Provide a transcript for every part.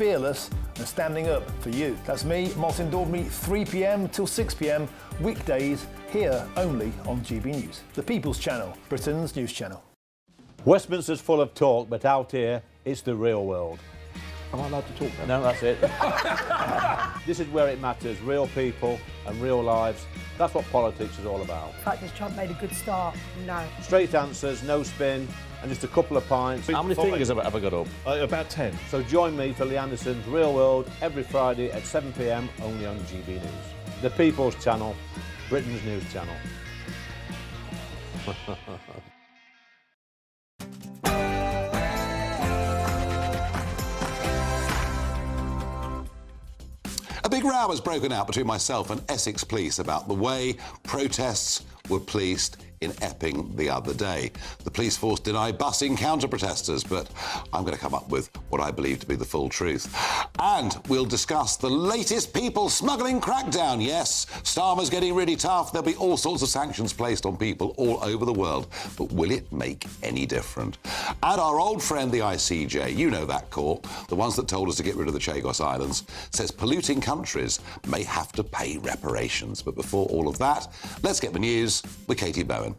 fearless and standing up for you. That's me, Martin Daubney, 3 p.m. till 6 p.m, weekdays, here only on GB News. The People's Channel, Britain's news channel. Westminster's full of talk, but out here, it's the real world. Am I allowed to talk then? No, that's it. This is where it matters, real people and real lives. That's what politics is all about. In fact, has Trump made a good start? No. Straight answers, no spin, and just a couple of pints. How many fingers have I got up? About 10. So join me for Lee Anderson's Real World every Friday at 7 p.m, only on GB News. The People's Channel, Britain's news channel. A big row has broken out between myself and Essex Police about the way protests were policed in Epping the other day. The police force deny busing counter-protesters, but I'm going to come up with what I believe to be the full truth. And we'll discuss the latest people smuggling crackdown. Yes, Starmer's getting really tough. There'll be all sorts of sanctions placed on people all over the world. But will it make any difference? And our old friend, the ICJ, you know that court, the ones that told us to get rid of the Chagos Islands, says polluting countries may have to pay reparations. But before all of that, let's get the news with Katie Bowen.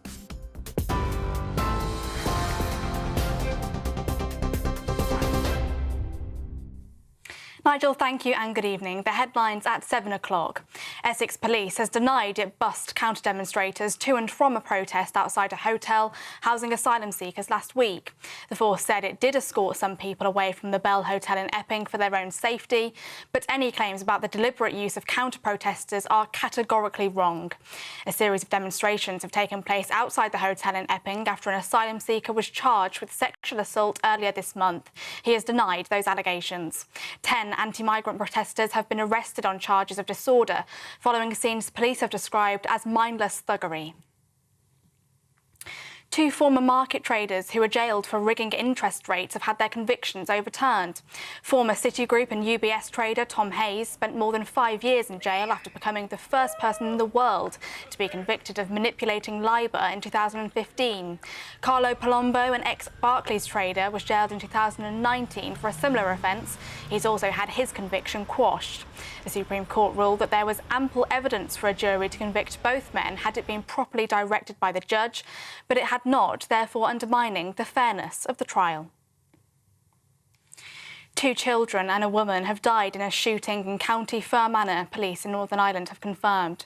Nigel, thank you and good evening. The headlines at 7 o'clock. Essex Police has denied it bussed counter-demonstrators to and from a protest outside a hotel housing asylum seekers last week. The force said it did escort some people away from the Bell Hotel in Epping for their own safety, but any claims about the deliberate use of counter-protesters are categorically wrong. A series of demonstrations have taken place outside the hotel in Epping after an asylum seeker was charged with sexual assault earlier this month. He has denied those allegations. 10 anti-migrant protesters have been arrested on charges of disorder following scenes police have described as mindless thuggery. 2 former market traders who were jailed for rigging interest rates have had their convictions overturned. Former Citigroup and UBS trader Tom Hayes spent more than 5 years in jail after becoming the first person in the world to be convicted of manipulating LIBOR in 2015. Carlo Palombo, an ex-Barclays trader, was jailed in 2019 for a similar offence. He's also had his conviction quashed. The Supreme Court ruled that there was ample evidence for a jury to convict both men had it been properly directed by the judge, but it had not, therefore undermining the fairness of the trial. 2 children and a woman have died in a shooting in County Fermanagh, police in Northern Ireland have confirmed.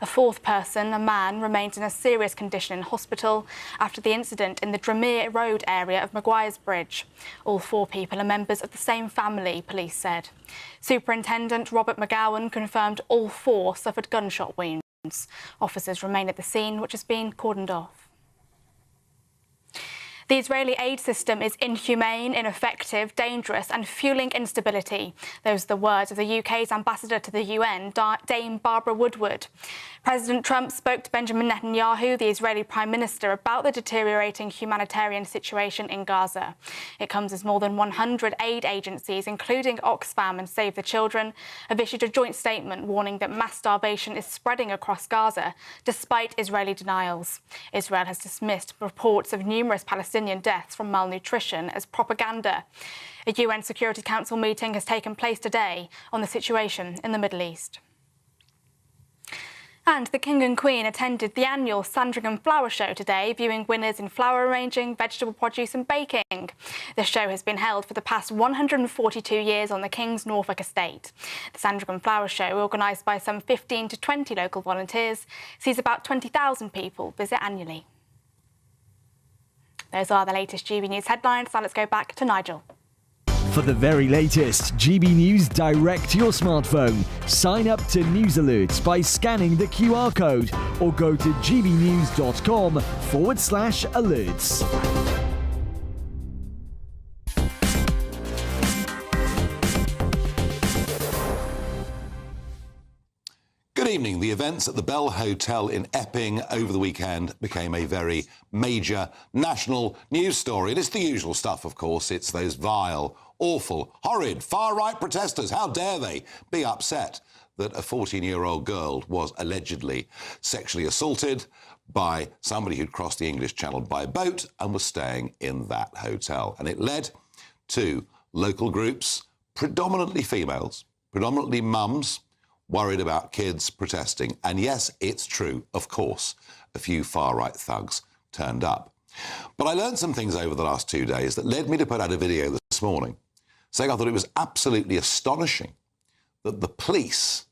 A 4th person, a man, remains in a serious condition in hospital after the incident in the Dromere Road area of Maguire's Bridge. All 4 people are members of the same family, police said. Superintendent Robert McGowan confirmed all 4 suffered gunshot wounds. Officers remain at the scene, which has been cordoned off. The Israeli aid system is inhumane, ineffective, dangerous and fuelling instability. Those are the words of the UK's ambassador to the UN, Dame Barbara Woodward. President Trump spoke to Benjamin Netanyahu, the Israeli Prime Minister, about the deteriorating humanitarian situation in Gaza. It comes as more than 100 aid agencies, including Oxfam and Save the Children, have issued a joint statement warning that mass starvation is spreading across Gaza, despite Israeli denials. Israel has dismissed reports of numerous Palestinian deaths from malnutrition as propaganda. A UN Security Council meeting has taken place today on the situation in the Middle East. And the King and Queen attended the annual Sandringham Flower Show today, viewing winners in flower arranging, vegetable produce and baking. The show has been held for the past 142 years on the King's Norfolk estate. The Sandringham Flower Show, organised by some 15 to 20 local volunteers, sees about 20,000 people visit annually. Those are the latest GB News headlines. Now let's go back to Nigel. For the very latest GB News direct to your smartphone, sign up to News Alerts by scanning the QR code or go to gbnews.com/alerts. Good evening. The events at the Bell Hotel in Epping over the weekend became a very major national news story. And it's the usual stuff, of course. It's those vile, awful, horrid, far-right protesters. How dare they be upset that a 14-year-old girl was allegedly sexually assaulted by somebody who'd crossed the English Channel by boat and was staying in that hotel. And it led to local groups predominantly females, predominantly mums, worried about kids protesting. And yes, it's true, of course, a few far-right thugs turned up. But I learned some things over the last 2 days that led me to put out a video this morning saying I thought it was absolutely astonishing that the police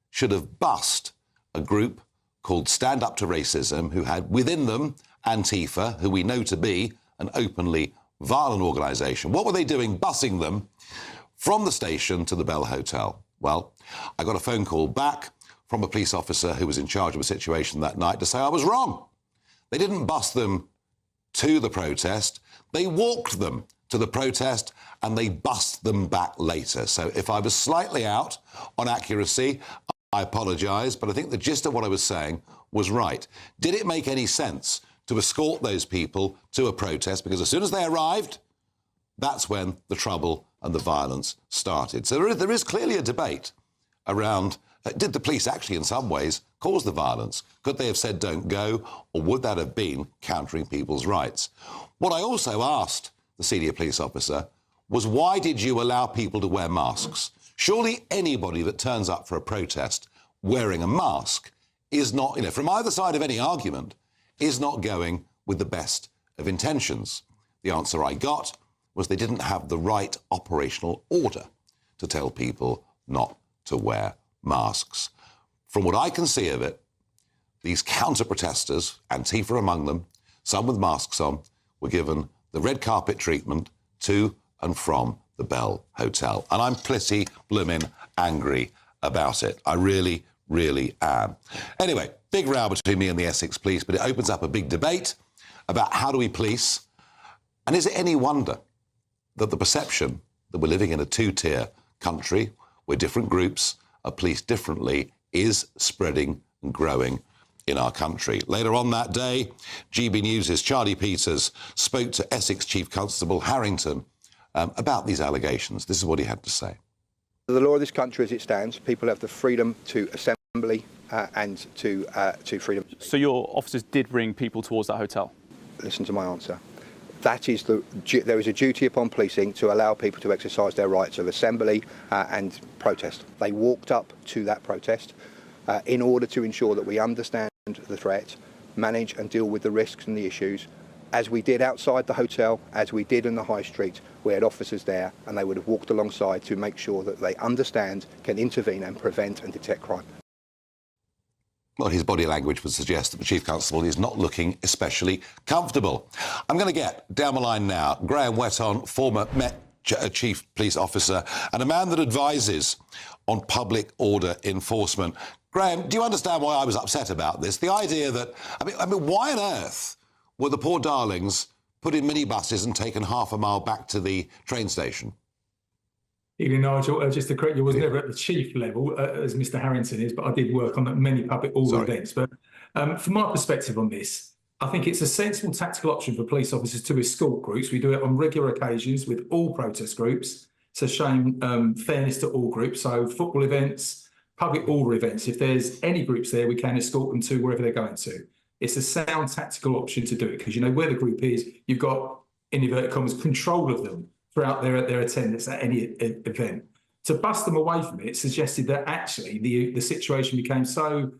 should have bussed a group called Stand Up to Racism, who had within them Antifa, who we know to be an openly violent organisation. What were they doing bussing them from the station to the Bell Hotel? Well, I got a phone call back from a police officer who was in charge of a situation that night to say I was wrong. They didn't bus them to the protest. They walked them to the protest and they bussed them back later. So if I was slightly out on accuracy, I apologise, but I think the gist of what I was saying was right. Did it make any sense to escort those people to a protest? Because as soon as they arrived, that's when the trouble and the violence started. So there is clearly a debate around, did the police actually in some ways cause the violence? Could they have said don't go, or would that have been countering people's rights? What I also asked the senior police officer was, why did you allow people to wear masks? Surely anybody that turns up for a protest wearing a mask is not, from either side of any argument, is not going with the best of intentions. The answer I got was they didn't have the right operational order to tell people not to wear masks. From what I can see of it, these counter-protesters, Antifa among them, some with masks on, were given the red carpet treatment to and from the Bell Hotel. And I'm pretty blooming angry about it. I really, really am. Anyway, big row between me and the Essex police, but it opens up a big debate about how do we police. And is it any wonder that the perception that we're living in a two-tier country where different groups are policed differently is spreading and growing in our country? Later on that day, GBNews' Charlie Peters spoke to Essex Chief Constable Harrington about these allegations. This is what he had to say. The law of this country as it stands, people have the freedom to assembly and to freedom. So your officers did bring people towards that hotel? Listen to my answer. That is there is a duty upon policing to allow people to exercise their rights of assembly and protest. They walked up to that protest in order to ensure that we understand the threat, manage and deal with the risks and the issues. As we did outside the hotel, as we did in the high street, we had officers there and they would have walked alongside to make sure that they understand, can intervene and prevent and detect crime. Well, his body language would suggest that the Chief Constable is not looking especially comfortable. I'm going to get down the line now Graham Wetton, former Met Chief Police Officer and a man that advises on public order enforcement. Graham, do you understand why I was upset about this? The idea that, I mean, why on earth were the poor darlings put in minibuses and taken half a mile back to the train station? Evening, Nigel. Just to correct you, I was never at the chief level, as Mr Harrington is, but I did work on many public order events. But from my perspective on this, I think it's a sensible tactical option for police officers to escort groups. We do it on regular occasions with all protest groups. It's showing fairness to all groups. So football events, public order events, if there's any groups there, we can escort them to wherever they're going to. It's a sound tactical option to do it because you know where the group is. You've got, in inverted commas, control of them throughout their attendance at any event. To bust them away from it suggested that actually the situation became so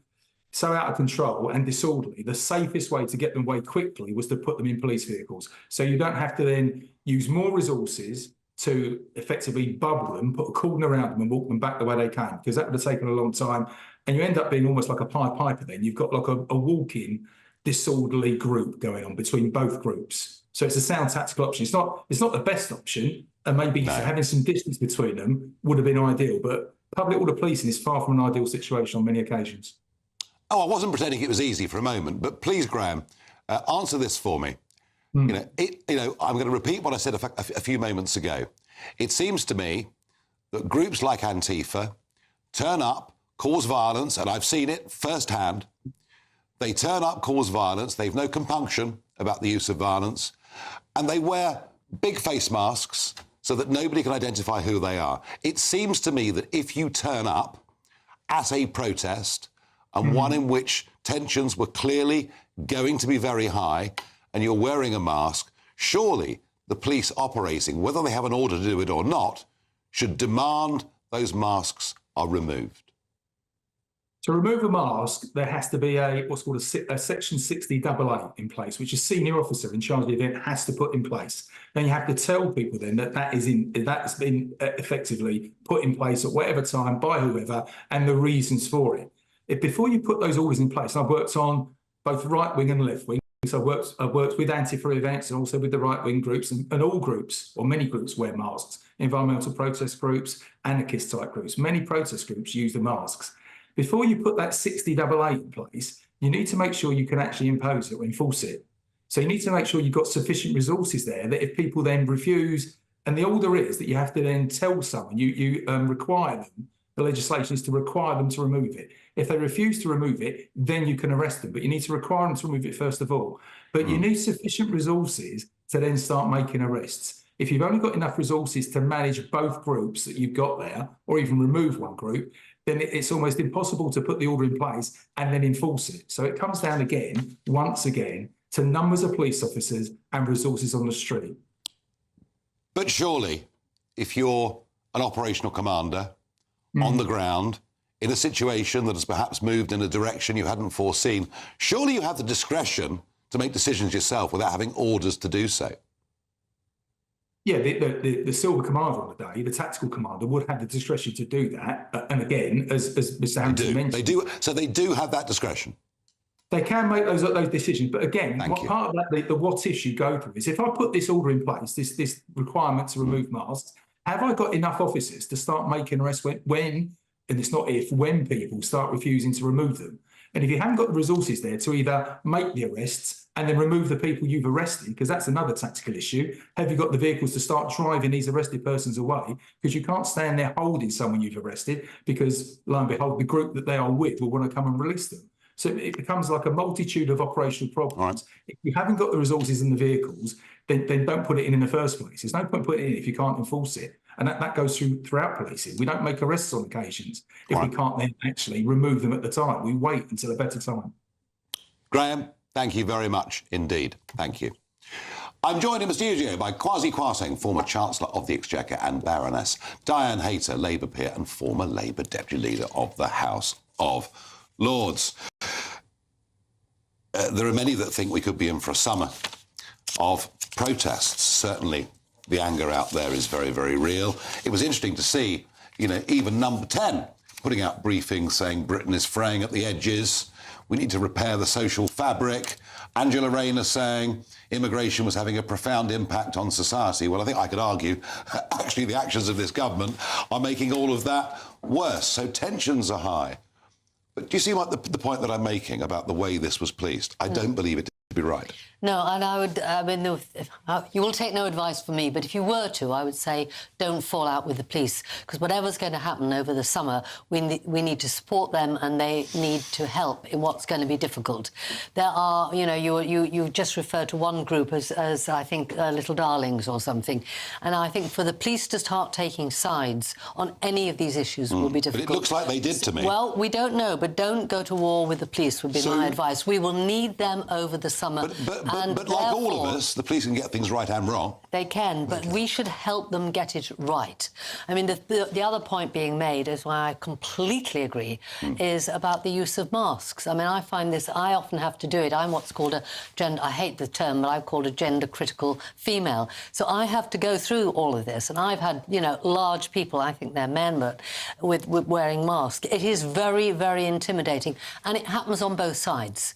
out of control and disorderly, the safest way to get them away quickly was to put them in police vehicles. So you don't have to then use more resources to effectively bubble them, put a cordon around them and walk them back the way they came, because that would have taken a long time. And you end up being almost like a Pied Piper then. You've got like a walking disorderly group going on between both groups. So it's a sound tactical option. It's not the best option, and maybe having some distance between them would have been ideal, but public order policing is far from an ideal situation on many occasions. Oh, I wasn't pretending it was easy for a moment, but please, Graham, answer this for me. I'm going to repeat what I said a few moments ago. It seems to me that groups like Antifa turn up, cause violence, and I've seen it firsthand. They turn up, cause violence. They've no compunction about the use of violence. And they wear big face masks so that nobody can identify who they are. It seems to me that if you turn up at a protest and one in which tensions were clearly going to be very high and you're wearing a mask, surely the police operating, whether they have an order to do it or not, should demand those masks are removed? To remove a mask, there has to be what's called a Section 60AA in place, which a senior officer in charge of the event has to put in place. Then you have to tell people then that's been effectively put in place at whatever time by whoever and the reasons for it. Before you put those orders in place, I've worked on both right wing and left wing. So I've worked with Antifa events and also with the right wing groups, and all groups, or many groups, wear masks. Environmental protest groups, anarchist type groups, many protest groups use the masks. Before you put that 60AA in place, you need to make sure you can actually impose it or enforce it. So you need to make sure you've got sufficient resources there that if people then refuse, and the order is that you have to then tell someone, you require them, the legislation is to require them to remove it. If they refuse to remove it, then you can arrest them, but you need to require them to remove it first of all. But you need sufficient resources to then start making arrests. If you've only got enough resources to manage both groups that you've got there, or even remove one group, then it's almost impossible to put the order in place and then enforce it. So it comes down again, once again, to numbers of police officers and resources on the street. But surely, if you're an operational commander on the ground, in a situation that has perhaps moved in a direction you hadn't foreseen, surely you have the discretion to make decisions yourself without having orders to do so. Yeah, the silver commander on the day, the tactical commander, would have the discretion to do that. And again, as Mr. Hampton mentioned... They do. So they do have that discretion? They can make those decisions. But again, part of that, the what ifs you go through is, if I put this order in place, this requirement to remove masks, have I got enough officers to start making arrests when, and it's not if, when people start refusing to remove them? And if you haven't got the resources there to either make the arrests and then remove the people you've arrested, because that's another tactical issue, have you got the vehicles to start driving these arrested persons away? Because you can't stand there holding someone you've arrested, because, lo and behold, the group that they are with will want to come and release them. So it becomes like a multitude of operational problems. If you haven't got the resources in the vehicles, then don't put it in the first place. There's no point putting it in if you can't enforce it. And that goes throughout policing. We don't make arrests on occasions if we can't then actually remove them at the time. We wait until a better time. Graham, thank you very much indeed. Thank you. I'm joined in the studio by Kwasi Kwarteng, former Chancellor of the Exchequer, and Baroness Diane Hayter, Labour peer and former Labour Deputy Leader of the House of Lords. There are many that think we could be in for a summer of protests. Certainly the anger out there is very, very real. It was interesting to see, even Number 10 putting out briefings saying Britain is fraying at the edges. We need to repair the social fabric. Angela Rayner saying immigration was having a profound impact on society. Well, I think I could argue, actually, the actions of this government are making all of that worse. So tensions are high. But do you see what the point that I'm making about the way this was policed? I don't believe it to be right. No, and you will take no advice from me, but if you were to, I would say don't fall out with the police, because whatever's going to happen over the summer, we need to support them, and they need to help in what's going to be difficult. There are, you just referred to one group as I think, little darlings or something, and I think for the police to start taking sides on any of these issues will be difficult. But it looks like they did to me. Well, we don't know, but don't go to war with the police would be my advice. We will need them over the summer. But like all of us, the police can get things right and wrong. They can, but we should help them get it right. I mean, the other point being made, is why I completely agree, is about the use of masks. I mean, I find this, I often have to do it. I'm what's called a gender, I hate the term, but I've called a gender-critical female. So I have to go through all of this, and I've had, large people, I think they're men, but with wearing masks. It is very, very intimidating, and it happens on both sides.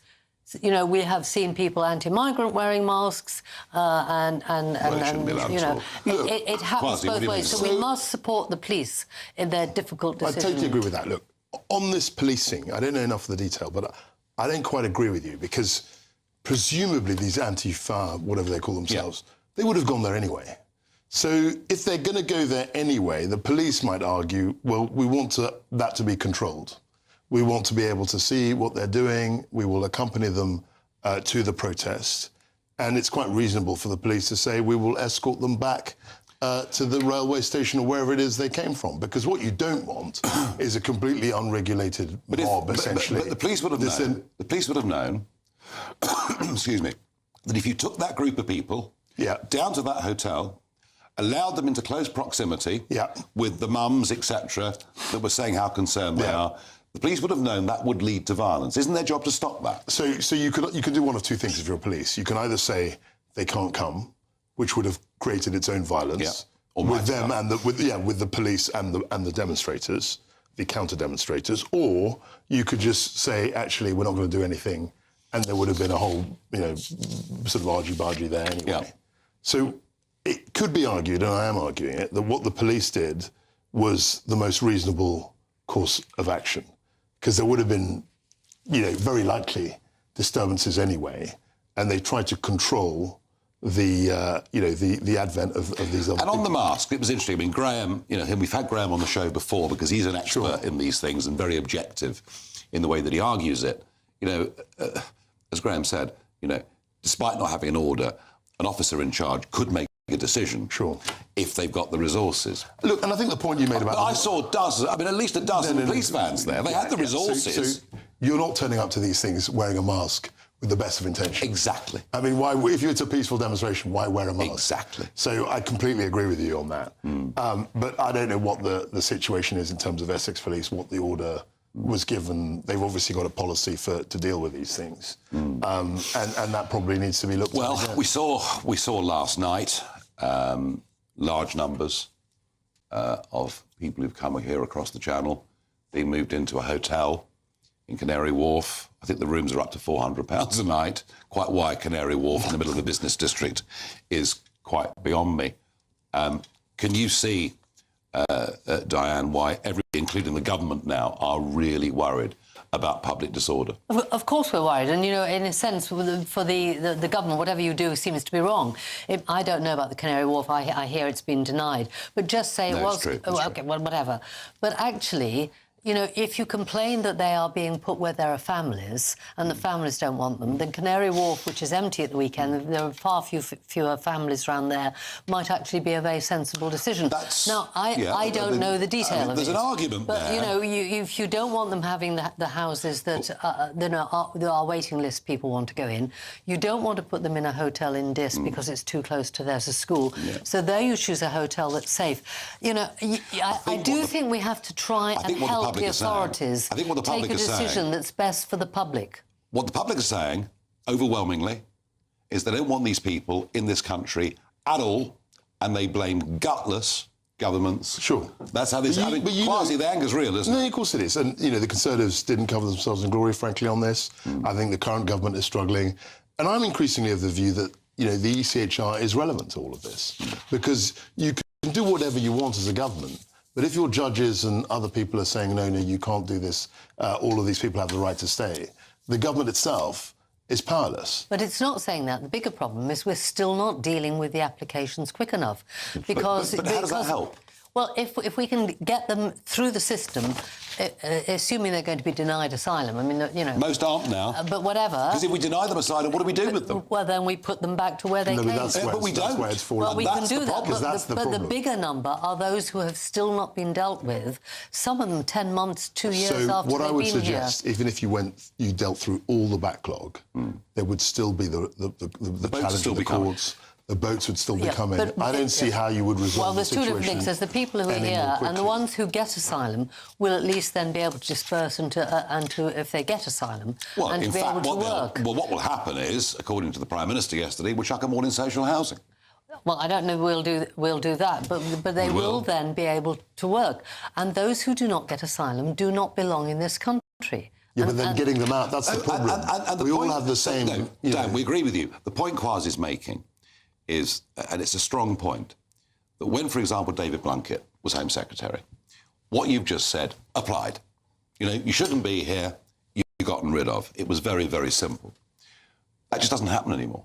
We have seen people anti-migrant wearing masks, it happens both ways. So we must support the police in their difficult decisions. I totally agree with that. Look, on this policing, I don't know enough of the detail, but I don't quite agree with you, because presumably these Antifa, whatever they call themselves, they would have gone there anyway. So if they're going to go there anyway, the police might argue, well, we want that to be controlled. We want to be able to see what they're doing. We will accompany them to the protest. And it's quite reasonable for the police to say, we will escort them back to the railway station or wherever it is they came from. Because what you don't want is a completely unregulated mob, essentially. But the police would have known, excuse me, that if you took that group of people down to that hotel, allowed them into close proximity with the mums, etc., that were saying how concerned they are, the police would have known that would lead to violence. Isn't their job to stop that? So you can do one of two things if you're police. You can either say they can't come, which would have created its own violence with them and with the police and the demonstrators, the counter demonstrators, or you could just say, actually, we're not going to do anything, and there would have been a whole, sort of argy-bargy there anyway. So it could be argued, and I am arguing it, that what the police did was the most reasonable course of action, because there would have been, very likely disturbances anyway, and they tried to control the advent of these other And on the mask, it was interesting. I mean, Graham, we've had Graham on the show before because he's an expert in these things and very objective in the way that he argues it. As Graham said, despite not having an order, an officer in charge could make a decision if they've got the resources. Look, and I think the point you made about... I saw at least a dozen police vans there. They had the resources. So you're not turning up to these things wearing a mask with the best of intentions. Exactly. I mean, why? If it's a peaceful demonstration, why wear a mask? Exactly. So I completely agree with you on that. But I don't know what the situation is in terms of Essex Police, what the order was given. They've obviously got a policy to deal with these things, and that probably needs to be looked at. Well, we saw last night large numbers of people who've come here across the Channel being moved into a hotel in Canary Wharf. I think the rooms are up to £400 a night. Quite why Canary Wharf in the middle of the business district is quite beyond me. Can you see, Diane, why everybody, including the government now, are really worried about public disorder? Of course we're worried, and, in a sense, for the government, whatever you do seems to be wrong. I don't know about the Canary Wharf. I hear it's been denied. But just say it was... It's true. OK, well, whatever. But actually... if you complain that they are being put where there are families and the families don't want them, then Canary Wharf, which is empty at the weekend, there are far fewer families around there, might actually be a very sensible decision. Now, I don't know the detail of it. There's an argument but, there. If you don't want them having the houses that our waiting list people want to go in, you don't want to put them in a hotel in Dis because it's too close to there's a school. So there you choose a hotel that's safe. I do think we have to try and help the authorities take a decision that's best for the public. What the public are saying, overwhelmingly, is they don't want these people in this country at all, and they blame gutless governments. Sure. That's how this... the anger's real, isn't it? No, of course it is. And, the Conservatives didn't cover themselves in glory, frankly, on this. I think the current government is struggling. And I'm increasingly of the view that, the ECHR is relevant to all of this. Because you can do whatever you want as a government, but if your judges and other people are saying, no, you can't do this, all of these people have the right to stay, the government itself is powerless. But it's not saying that. The bigger problem is we're still not dealing with the applications quick enough. Because, but how does that help? Well, if we can get them through the system, assuming they're going to be denied asylum, I mean, Most aren't now. But whatever. Because if we deny them asylum, what do we do with them? Well, then we put them back to where they came. But we don't. Where it's fallen. Well, we can do that, but the bigger number are those who have still not been dealt with. Some of them 10 months, 2 years after they've been here. So what I would suggest, even if you dealt through all the backlog, there would still be the challenge of the courts. The boats would still be coming. I don't see how you would resolve the situation. Well, there's two different things. There's the people who are here, and the ones who get asylum will at least then be able to disperse and if they get asylum, and to be able to work. Well, what will happen is, according to the Prime Minister yesterday, we'll chuck them all in social housing. Well, I don't know we'll do that, but they will then be able to work. And those who do not get asylum do not belong in this country. Yeah, but then getting them out, that's the problem. And we all have the same... Dan, we agree with you. The point Kwasi's making is, and it's a strong point, that when, for example, David Blunkett was Home Secretary, what you've just said applied. You shouldn't be here, you've gotten rid of. It was very, very simple. That just doesn't happen anymore.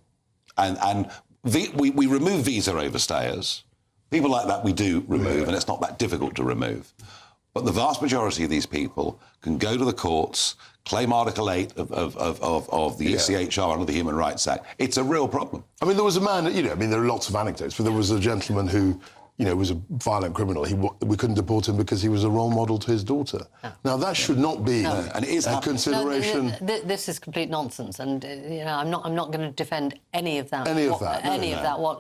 And we remove visa overstayers. People like that we do remove, and it's not that difficult to remove. But the vast majority of these people can go to the courts, claim Article 8 of the ECHR under the Human Rights Act. It's a real problem. I mean, there was a man, there are lots of anecdotes, but there was a gentleman who was a violent criminal, we couldn't deport him because he was a role model to his daughter. Now, that should not be and it is a consideration. No, this is complete nonsense, and I'm not going to defend any of that.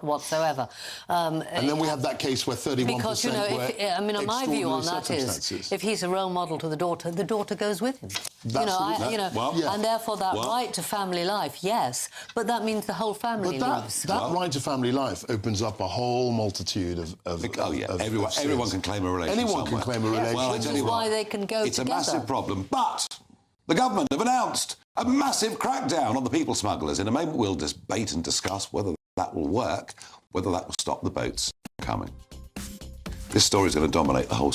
Whatsoever. And then we had that case where 31%. Because my view on that is, if he's a role model to the daughter goes with him. And therefore that right to family life, yes, but that means the whole family lives. That right to family life opens up a whole multitude of everyone can claim a relation. Anyone can claim a relation. Well, I tell you why they can go it's together. A massive problem. But the government have announced a massive crackdown on the people smugglers. In a moment, we'll debate and discuss whether that will work, whether that will stop the boats coming. This story is going to dominate the whole.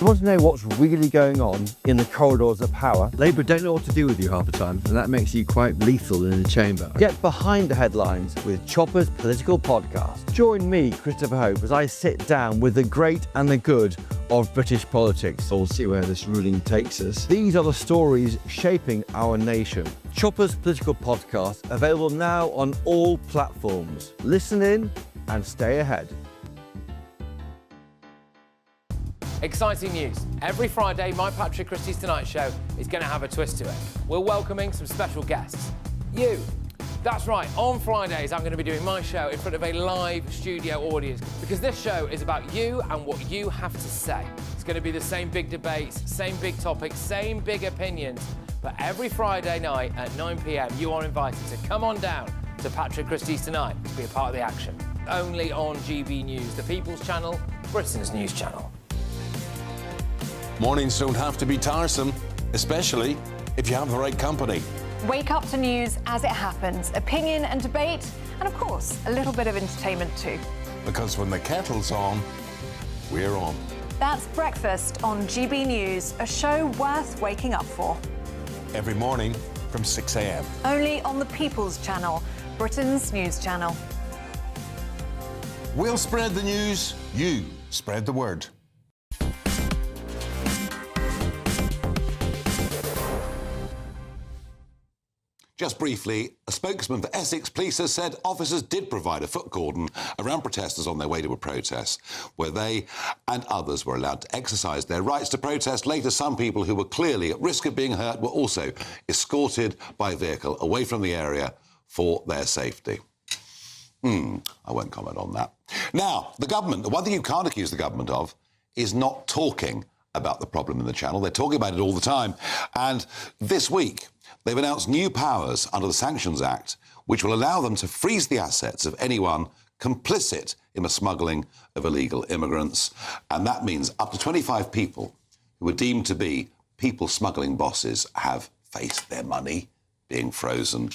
You want to know what's really going on in the corridors of power? Labour don't know what to do with you half the time, and that makes you quite lethal in the chamber. Get behind the headlines with Chopper's Political Podcast. Join me, Christopher Hope, as I sit down with the great and the good of British politics. We'll see where this ruling takes us. These are the stories shaping our nation. Chopper's Political Podcast, available now on all platforms. Listen in and stay ahead. Exciting news. Every Friday, my Patrick Christie's Tonight Show is going to have a twist to it. We're welcoming some special guests. You. That's right, on Fridays I'm going to be doing my show in front of a live studio audience because this show is about you and what you have to say. It's going to be the same big debates, same big topics, same big opinions, but every Friday night at 9 p.m. you are invited to come on down to Patrick Christie's Tonight to be a part of the action. Only on GB News, the People's Channel, Britain's news channel. Mornings don't have to be tiresome, especially if you have the right company. Wake up to news as it happens, opinion and debate, and of course, a little bit of entertainment too. Because when the kettle's on, we're on. That's Breakfast on GB News, a show worth waking up for. Every morning from 6 a.m. Only on the People's Channel, Britain's news channel. We'll spread the news, you spread the word. Just briefly, a spokesman for Essex Police has said officers did provide a foot cordon around protesters on their way to a protest, where they and others were allowed to exercise their rights to protest. Later, some people who were clearly at risk of being hurt were also escorted by vehicle away from the area for their safety. I won't comment on that. Now, the government, the one thing you can't accuse the government of is not talking about the problem in the Channel. They're talking about it all the time. And this week, they've announced new powers under the Sanctions Act, which will allow them to freeze the assets of anyone complicit in the smuggling of illegal immigrants. And that means up to 25 people who are deemed to be people smuggling bosses have faced their money being frozen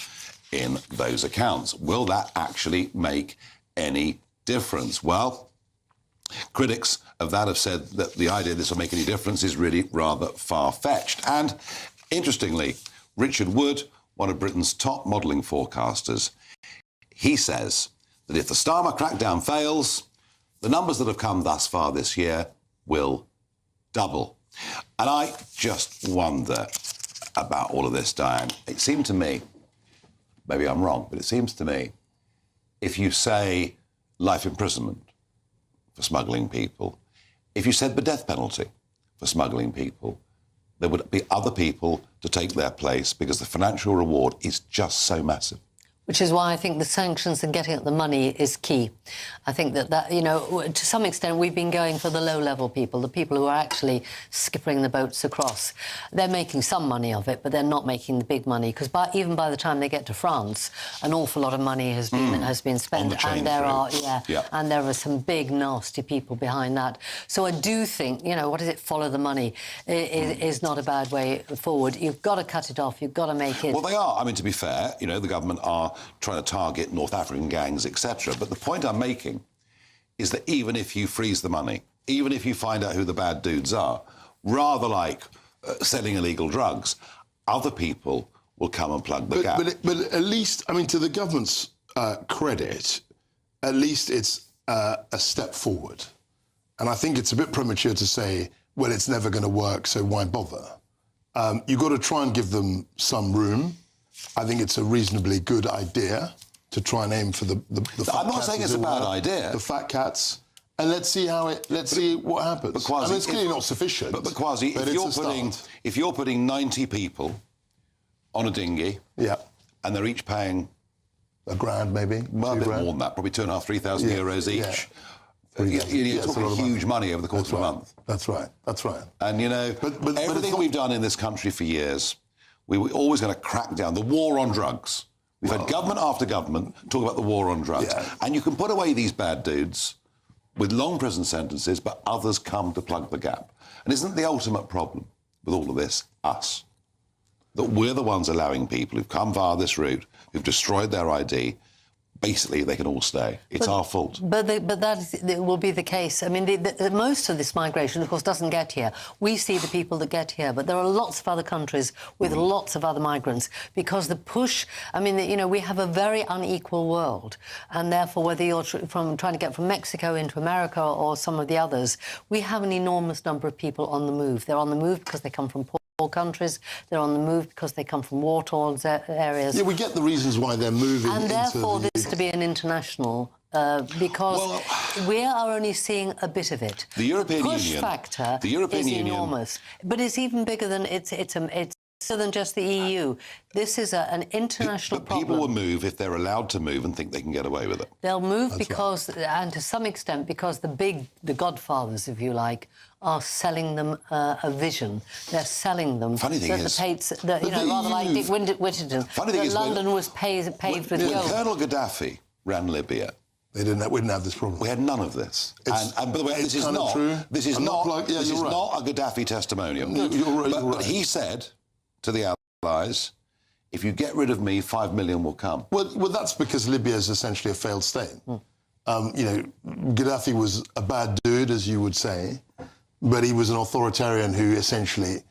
in those accounts. Will that actually make any difference? Well, critics of that have said that the idea this will make any difference is really rather far-fetched. And interestingly, Richard Wood, one of Britain's top modelling forecasters. He says that if the Starmer crackdown fails, the numbers that have come thus far this year will double. And I just wonder about all of this, Diane. It seemed to me, maybe I'm wrong, but it seems to me, if you say life imprisonment for smuggling people, if you said the death penalty for smuggling people, there would be other people to take their place because the financial reward is just so massive. Which is why I think the sanctions and getting at the money is key. I think that, you know, to some extent we've been going for the low-level people, the people who are actually skippering the boats across. They're making some money of it, but they're not making the big money, because even by the time they get to France, an awful lot of money has been spent, and there are some big, nasty people behind that. So I do think, you know, what is it, follow the money, is not a bad way forward. You've got to cut it off, you've got to make it... Well, they are. I mean, to be fair, you know, the government are trying to target North African gangs, etc. But the point I'm making is that even if you freeze the money, even if you find out who the bad dudes are, rather like selling illegal drugs, other people will come and plug the gap. But at least, I mean, to the government's credit, at least it's a step forward. And I think it's a bit premature to say, well, it's never going to work, so why bother? You've got to try and give them some room. I think it's a reasonably good idea to try and aim for the fat I'm not cats, saying it's a bad idea. The fat cats, and let's see what happens. But Kwasi, I mean, it's clearly not sufficient. But Kwasi, if you're putting 90 people on a dinghy, and they're each paying £1,000 maybe, well, a bit more than that, probably 2,500, 3,000 euros each. You're talking huge money over the course of a month. That's right. That's right. And you know, everything we've done in this country for years, we were always going to crack down the war on drugs. We've had government after government talk about the war on drugs. And you can put away these bad dudes with long prison sentences, but others come to plug the gap. And isn't the ultimate problem with all of this us? That we're the ones allowing people who've come via this route, who've destroyed their ID, basically they can all stay. It's our fault. But that will be the case. I mean, most of this migration, of course, doesn't get here. We see the people that get here, but there are lots of other countries with lots of other migrants, because the push... I mean, you know, we have a very unequal world, and therefore, whether you're trying to get from Mexico into America or some of the others, we have an enormous number of people on the move. They're on the move because they come from poor countries, they're on the move because they come from war-torn areas. Yeah, we get the reasons why they're moving. And therefore, this to be an international, because we are only seeing a bit of it. The European Union Union factor is enormous, but it's even bigger than it's bigger than just the EU. This is an international problem. People will move if they're allowed to move and think they can get away with it. They'll move because, and to some extent, because the godfathers, if you like, are selling them a vision. They're selling them. Funny thing is, you know, rather like Dick Whittington. Funny thing is, London was paved with gold. When Colonel Gaddafi ran Libya, we didn't have this problem. We had none of this. And by the way, this is not a Gaddafi testimonial. You're right. But he said to the Allies, if you get rid of me, 5 million will come. Well, that's because Libya is essentially a failed state. You know, Gaddafi was a bad dude, as you would say, but he was an authoritarian who essentially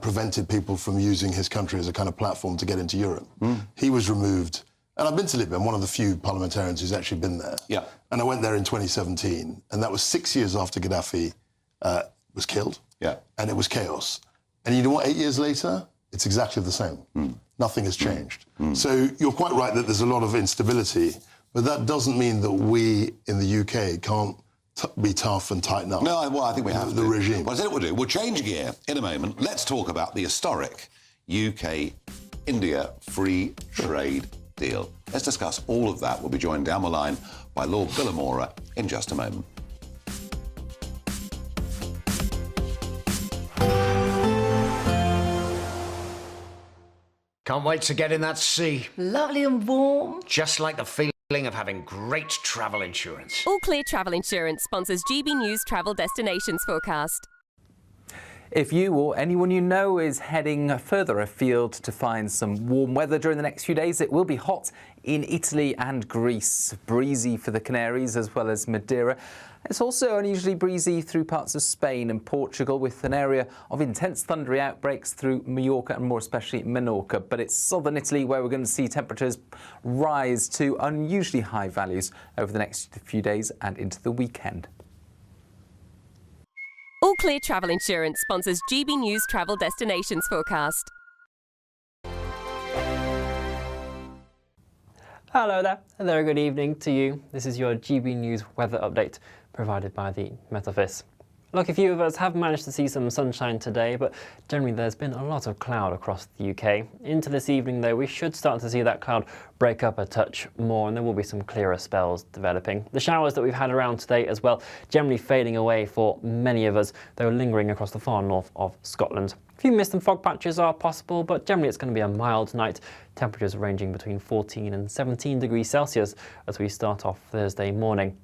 prevented people from using his country as a kind of platform to get into Europe. He was removed. And I've been to Libya. I'm one of the few parliamentarians who's actually been there. Yeah. And I went there in 2017, and that was 6 years after Gaddafi was killed. Yeah. And it was chaos. And you know what? 8 years later, it's exactly the same. Nothing has changed. So you're quite right that there's a lot of instability, but that doesn't mean that we in the UK can't be tough and tighten up. No, well, I think we have the regime. Well, I said it we'll do. We'll change gear in a moment. Let's talk about the historic UK-India free trade deal. Let's discuss all of that. We'll be joined down the line by Lord Billamora in just a moment. Can't wait to get in that sea. Lovely and warm. Just like the feeling of having great travel insurance. All Clear Travel Insurance sponsors GB News Travel Destinations Forecast. If you or anyone you know is heading further afield to find some warm weather during the next few days, it will be hot in Italy and Greece. Breezy for the Canaries as well as Madeira. It's also unusually breezy through parts of Spain and Portugal, with an area of intense thundery outbreaks through Mallorca and more especially Menorca. But it's southern Italy where we're going to see temperatures rise to unusually high values over the next few days and into the weekend. All Clear Travel Insurance sponsors GB News Travel Destinations Forecast. Hello there, and a very good evening to you. This is your GB News weather update provided by the Met Office. Look, a few of us have managed to see some sunshine today, but generally there's been a lot of cloud across the UK. Into this evening, though, we should start to see that cloud break up a touch more, and there will be some clearer spells developing. The showers that we've had around today as well, generally fading away for many of us, though lingering across the far north of Scotland. A few mist and fog patches are possible, but generally it's going to be a mild night. Temperatures ranging between 14 and 17 degrees Celsius as we start off Thursday morning.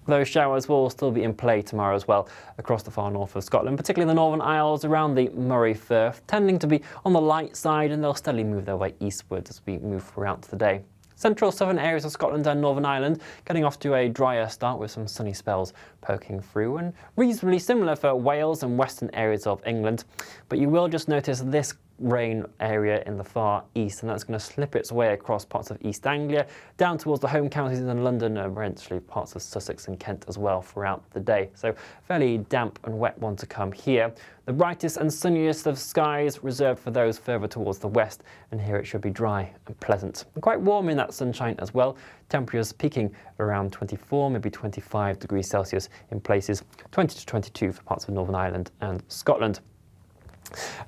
Those showers will still be in play tomorrow as well across the far north of Scotland, particularly in the Northern Isles around the Moray Firth, tending to be on the light side, and they'll steadily move their way eastwards as we move throughout the day. Central southern areas of Scotland and Northern Ireland getting off to a drier start with some sunny spells poking through, and reasonably similar for Wales and western areas of England. But you will just notice this rain area in the far east, and that's going to slip its way across parts of East Anglia, down towards the home counties in London, and eventually parts of Sussex and Kent as well throughout the day. So fairly damp and wet one to come here. The brightest and sunniest of skies reserved for those further towards the west, and here it should be dry and pleasant. And quite warm in that sunshine as well. Temperatures peaking around 24, maybe 25 degrees Celsius in places, 20 to 22 for parts of Northern Ireland and Scotland.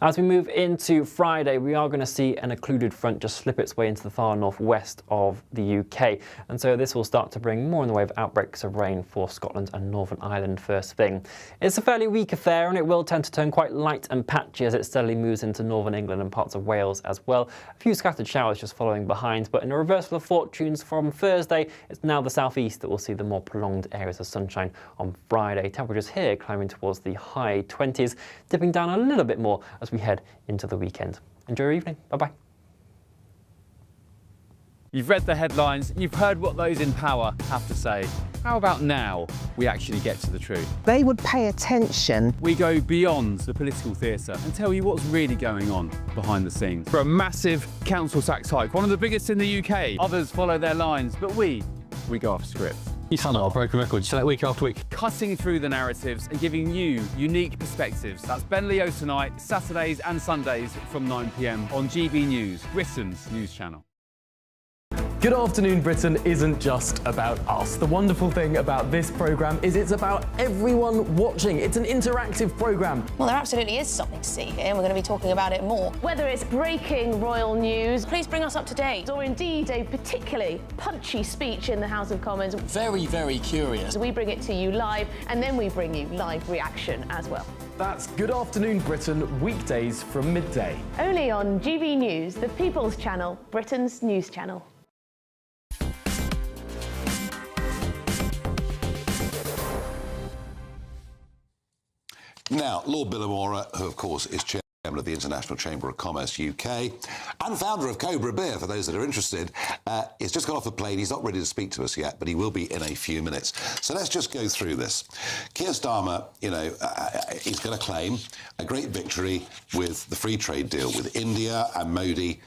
As we move into Friday, we are going to see an occluded front just slip its way into the far northwest of the UK, and so this will start to bring more in the way of outbreaks of rain for Scotland and Northern Ireland first thing. It's a fairly weak affair, and it will tend to turn quite light and patchy as it steadily moves into northern England and parts of Wales as well. A few scattered showers just following behind, but in a reversal of fortunes from Thursday, it's now the southeast that will see the more prolonged areas of sunshine on Friday. Temperatures here climbing towards the high 20s, dipping down a little bit more as we head into the weekend. Enjoy your evening. Bye-bye. You've read the headlines, you've heard what those in power have to say. How about now we actually get to the truth? They would pay attention. We go beyond the political theatre and tell you what's really going on behind the scenes. For a massive council tax hike, one of the biggest in the UK. Others follow their lines, but we go off script. You sound like a broken record. You say that week after week. Cutting through the narratives and giving you unique perspectives. That's Ben Leo tonight, Saturdays and Sundays from 9 p.m. on GB News, Britain's news channel. Good Afternoon Britain isn't just about us. The wonderful thing about this programme is it's about everyone watching. It's an interactive programme. Well, there absolutely is something to see here, and we're going to be talking about it more. Whether it's breaking royal news, please bring us up to date, or indeed a particularly punchy speech in the House of Commons. Very, very curious. We bring it to you live, and then we bring you live reaction as well. That's Good Afternoon Britain, weekdays from midday. Only on GB News, the People's Channel, Britain's news channel. Now, Lord Billamora, who of course is chairman of the International Chamber of Commerce UK and founder of Cobra Beer, for those that are interested, he's just got off the plane. He's not ready to speak to us yet, but he will be in a few minutes. So let's just go through this. Keir Starmer, he's going to claim a great victory with the free trade deal with India, and Modi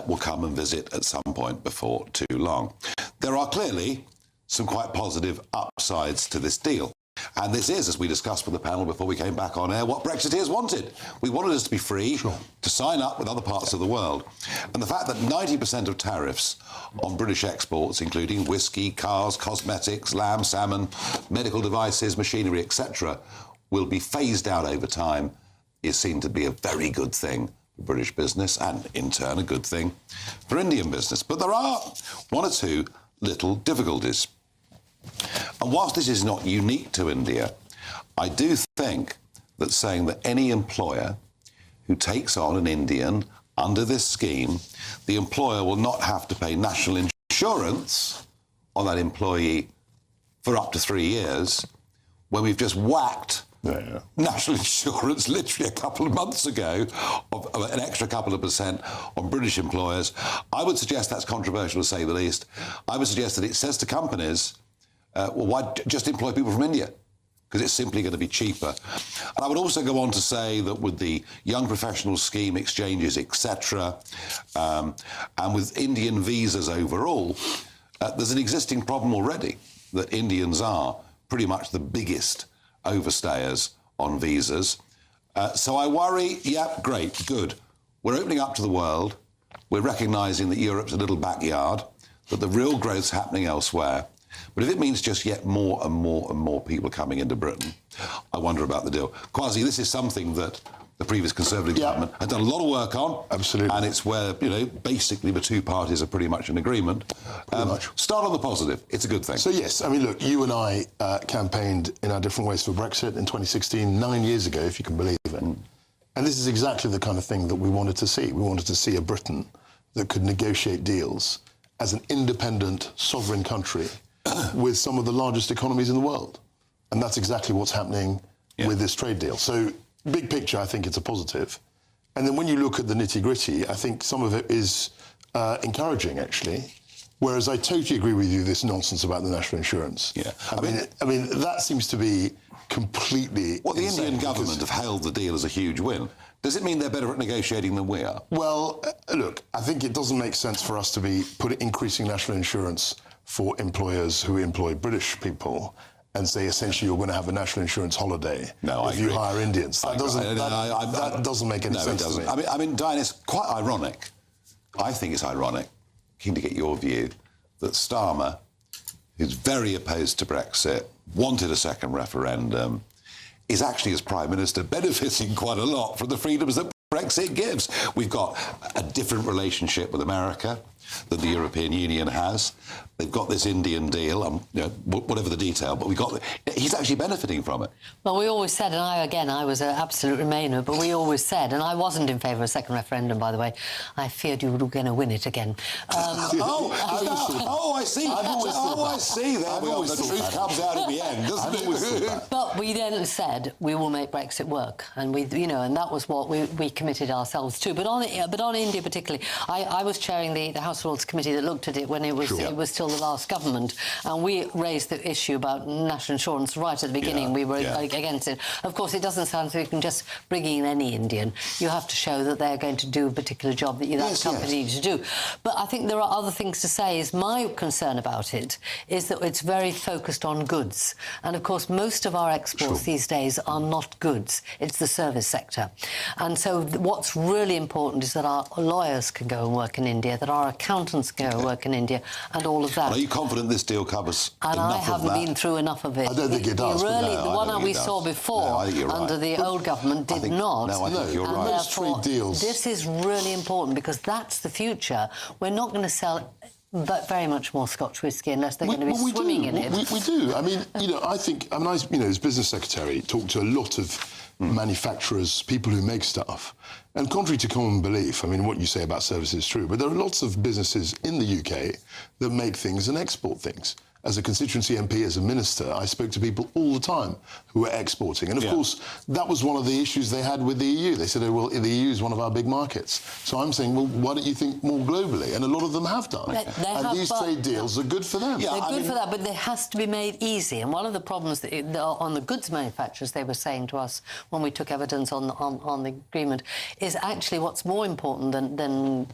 will come and visit at some point before too long. There are clearly some quite positive upsides to this deal. And this is, as we discussed with the panel before we came back on air, what Brexiteers wanted. We wanted us to be free, to sign up with other parts of the world. And the fact that 90% of tariffs on British exports, including whiskey, cars, cosmetics, lamb, salmon, medical devices, machinery, etc., will be phased out over time, is seen to be a very good thing for British business and, in turn, a good thing for Indian business. But there are one or two little difficulties. And whilst this is not unique to India, I do think that saying that any employer who takes on an Indian under this scheme, the employer will not have to pay national insurance on that employee for up to 3 years, when we've just whacked national insurance literally a couple of months ago of an extra couple of % on British employers. I would suggest that's controversial, to say the least. I would suggest that it says to companies, well, why just employ people from India? Because it's simply going to be cheaper. And I would also go on to say that with the young professional scheme exchanges, etc., and with Indian visas overall, there's an existing problem already that Indians are pretty much the biggest overstayers on visas. So I worry, yeah, great, good. We're opening up to the world. We're recognising that Europe's a little backyard, that the real growth's happening elsewhere. But if it means just yet more and more and more people coming into Britain, I wonder about the deal. Kwasi, this is something that the previous Conservative government had done a lot of work on. Absolutely. And it's where, you know, basically the two parties are pretty much in agreement. Start on the positive. It's a good thing. So, yes, I mean, look, you and I campaigned in our different ways for Brexit in 2016, 9 years ago, if you can believe it. And this is exactly the kind of thing that we wanted to see. We wanted to see a Britain that could negotiate deals as an independent, sovereign country with some of the largest economies in the world. And that's exactly what's happening with this trade deal. So, big picture, I think it's a positive. And then when you look at the nitty-gritty, I think some of it is encouraging, actually. Whereas I totally agree with you, this nonsense about the national insurance. Yeah. I mean, that seems to be completely Well, the insane Indian government have hailed the deal as a huge win. Does it mean they're better at negotiating than we are? Well, look, I think it doesn't make sense for us to be increasing national insurance for employers who employ British people and say essentially you're going to have a national insurance holiday if you hire Indians. That doesn't make any sense to me. I mean, Diane, it's quite ironic. I think it's ironic, keen to get your view, that Starmer, who's very opposed to Brexit, wanted a second referendum, is actually, as Prime Minister, benefiting quite a lot from the freedoms that Brexit gives. We've got a different relationship with America than the European Union has. They've got this Indian deal, you know, whatever the detail, but he's actually benefiting from it. Well, we always said, and I was an absolute Remainer, but we always said, and I wasn't in favour of a second referendum, by the way. I feared you were going to win it again. I see. I see. There we are. The truth comes out in the end, doesn't it? But we then said we will make Brexit work, and and that was what we committed ourselves to. But on India particularly, I was chairing the House Rules Committee that looked at it when it was still the last government, and we raised the issue about national insurance right at the beginning. We were against it. Of course, it doesn't sound so you can just bring in any Indian. You have to show that they're going to do a particular job that company needs to do. But I think there are other things to say. My concern about it is that it's very focused on goods, and of course most of our exports these days are not goods. It's the service sector, and so what's really important is that our lawyers can go and work in India, that our accountants can go and work in India, and all of that. Are you confident this deal covers enough of that? And I haven't been through enough of it. I don't think it does. The one we saw before under the old government did not. No, I think you're right. Most trade deals. This is really important because that's the future. We're not going to sell very much more Scotch whisky unless they're going to be swimming in it. We do. I mean, as business secretary, talked to a lot of manufacturers, people who make stuff. And contrary to common belief, I mean, what you say about services is true, but there are lots of businesses in the UK that make things and export things. As a constituency MP, as a minister, I spoke to people all the time who were exporting. And, of course, that was one of the issues they had with the EU. They said, oh, well, the EU is one of our big markets. So I'm saying, well, why don't you think more globally? And a lot of them have done. These trade deals are good for them. They're good for that, but it has to be made easy. And one of the problems on the goods manufacturers, they were saying to us when we took evidence on the agreement, is actually what's more important than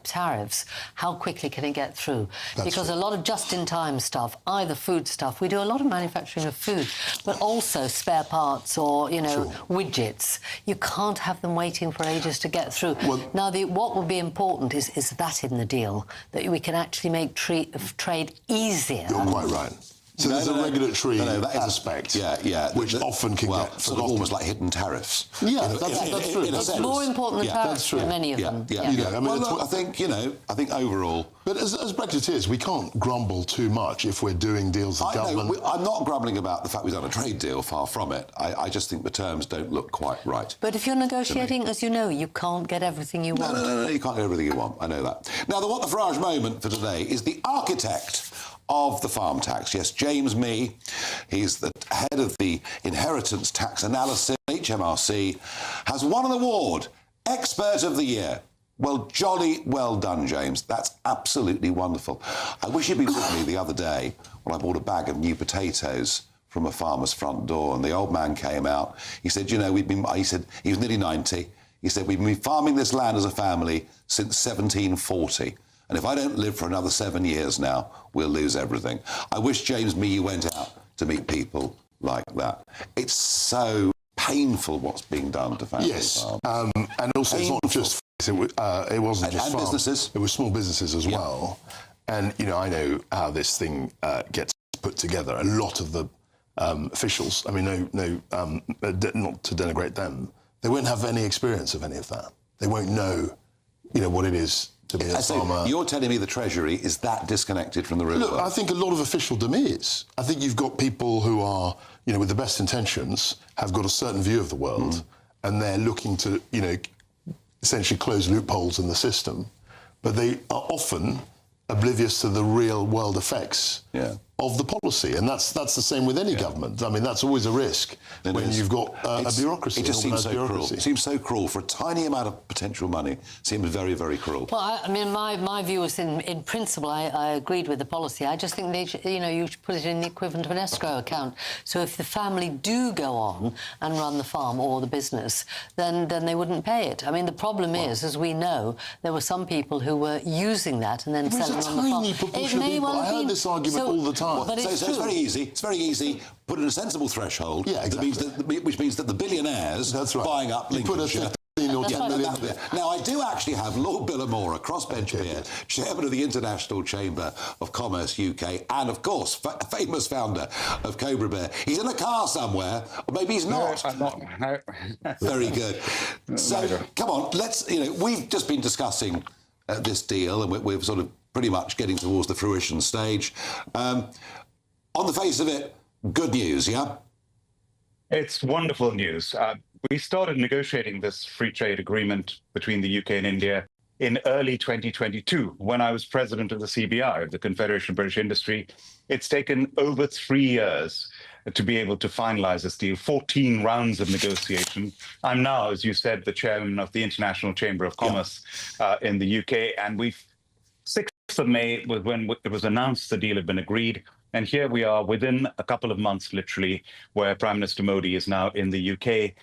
tariffs. How quickly can it get through? Because a lot of just-in-time stuff, either food stuff, we do a lot of manufacturing of food, but also spare parts or, widgets. You can't have them waiting for ages to get through. Now, what will be important is that in the deal, that we can actually make trade easier. You're quite right. So there's a regulatory aspect, which often can get sort of almost like hidden tariffs. Yeah, that's true. It's more important than tariffs for many of them. I think overall. But as Brexiteers, we can't grumble too much if we're doing deals with government. I'm not grumbling about the fact we've done a trade deal. Far from it. I just think the terms don't look quite right. But if you're negotiating, as you know, you can't get everything you want. No, you can't get everything you want. I know that. Now, what the Farage moment for today is the architect of the farm tax. Yes, James Mee, he's the head of the Inheritance Tax Analysis, HMRC, has won an award, Expert of the Year. Well, jolly well done, James. That's absolutely wonderful. I wish you'd been with me the other day when I bought a bag of new potatoes from a farmer's front door, and the old man came out. He said, you know, he said, he was nearly 90. He said, we've been farming this land as a family since 1740. And if I don't live for another 7 years now, we'll lose everything. I wish, James Mee, you went out to meet people like that. It's so painful what's being done to family farms. And also it's not just it wasn't just farms. Businesses. It was small businesses as well. And you know, I know how this thing gets put together. A lot of the officials, I mean, not to denigrate them, they won't have any experience of any of that. They won't know, you know, what it is to be a farmer. You're telling me the Treasury is that disconnected from the real world? I think a lot of officialdom is. I think you've got people who are, you know, with the best intentions, have got a certain view of the world, and they're looking to, you know, essentially close loopholes in the system, but they are often oblivious to the real world effects of the policy, and that's the same with any government. I mean, that's always a risk when you've got a bureaucracy. It just seems so cruel. It seems so cruel for a tiny amount of potential money. It seems very, very cruel. Well, I mean, my view is in principle, I agreed with the policy. I just think you should put it in the equivalent of an escrow account. So if the family do go on and run the farm or the business, then they wouldn't pay it. I mean, the problem is, as we know, there were some people who were using that and then selling on the farm. It's a tiny proportion of people. I heard this argument all the time. But so it's very easy. It's very easy. Put in a sensible threshold. Yeah, exactly. Which means that the billionaires buying up Lincolnshire. Now, I do actually have Lord Billamore, a crossbench peer, chairman of the International Chamber of Commerce UK, and, of course, famous founder of Cobra Bear. He's in a car somewhere, or maybe he's not. No, I'm not. No. Very good. So, come on, let's, you know, we've just been discussing this deal, and we're sort of pretty much getting towards the fruition stage. On the face of it, good news, yeah? It's wonderful news. We started negotiating this free trade agreement between the UK and India in early 2022, when I was president of the CBI, the Confederation of British Industry. It's taken over 3 years to be able to finalize this deal, 14 rounds of negotiation. I'm now, as you said, the chairman of the International Chamber of Commerce in the UK, and 6th of May was when it was announced the deal had been agreed. And here we are within a couple of months, literally, where Prime Minister Modi is now in the UK